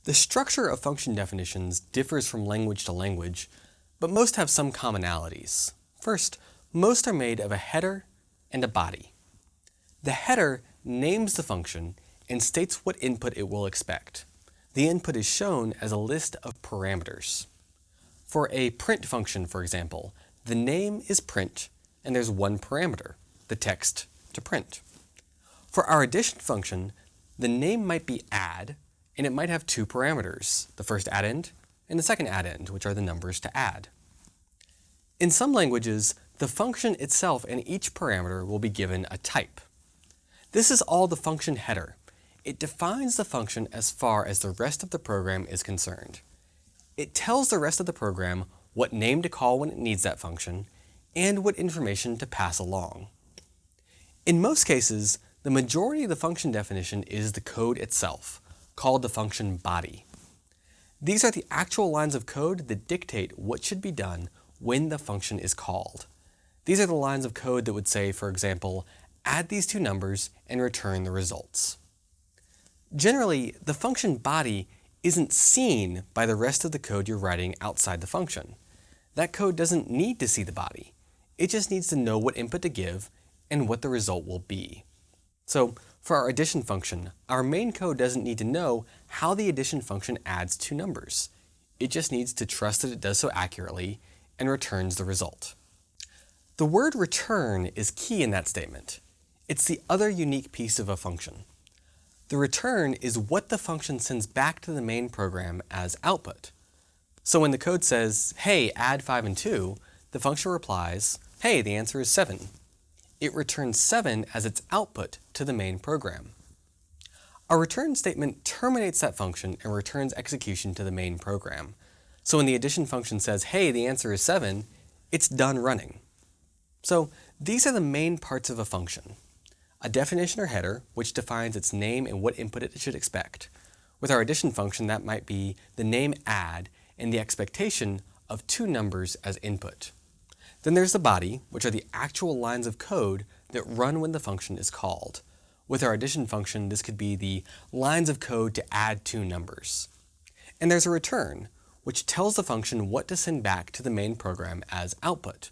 The structure of function definitions differs from language to language, but most have some commonalities. First, most are made of a header and a body. The header names the function and states what input it will expect. The input is shown as a list of parameters. For a print function, for example, the name is print and there's one parameter, the text to print. For our addition function, the name might be add, and it might have two parameters, the first addend and the second addend, which are the numbers to add. In some languages, the function itself and each parameter will be given a type. This is all the function header. It defines the function as far as the rest of the program is concerned. It tells the rest of the program what name to call when it needs that function and what information to pass along. In most cases, the majority of the function definition is the code itself, called the function body. These are the actual lines of code that dictate what should be done when the function is called. These are the lines of code that would say, for example, add these two numbers and return the results. Generally, the function body isn't seen by the rest of the code you're writing outside the function. That code doesn't need to see the body. It just needs to know what input to give and what the result will be. So, for our addition function, our main code doesn't need to know how the addition function adds two numbers. It just needs to trust that it does so accurately and returns the result. The word return is key in that statement. It's the other unique piece of a function. The return is what the function sends back to the main program as output. So when the code says, hey, add 5 and 2, the function replies, hey, the answer is 7. It returns 7 as its output to the main program. Our return statement terminates that function and returns execution to the main program. So when the addition function says, hey, the answer is 7, it's done running. So these are the main parts of a function. A definition or header, which defines its name and what input it should expect. With our addition function, that might be the name add and the expectation of two numbers as input. Then there's the body, which are the actual lines of code that run when the function is called. With our addition function, this could be the lines of code to add two numbers. And there's a return, which tells the function what to send back to the main program as output.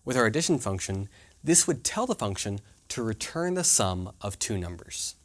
With our addition function, this would tell the function to return the sum of two numbers.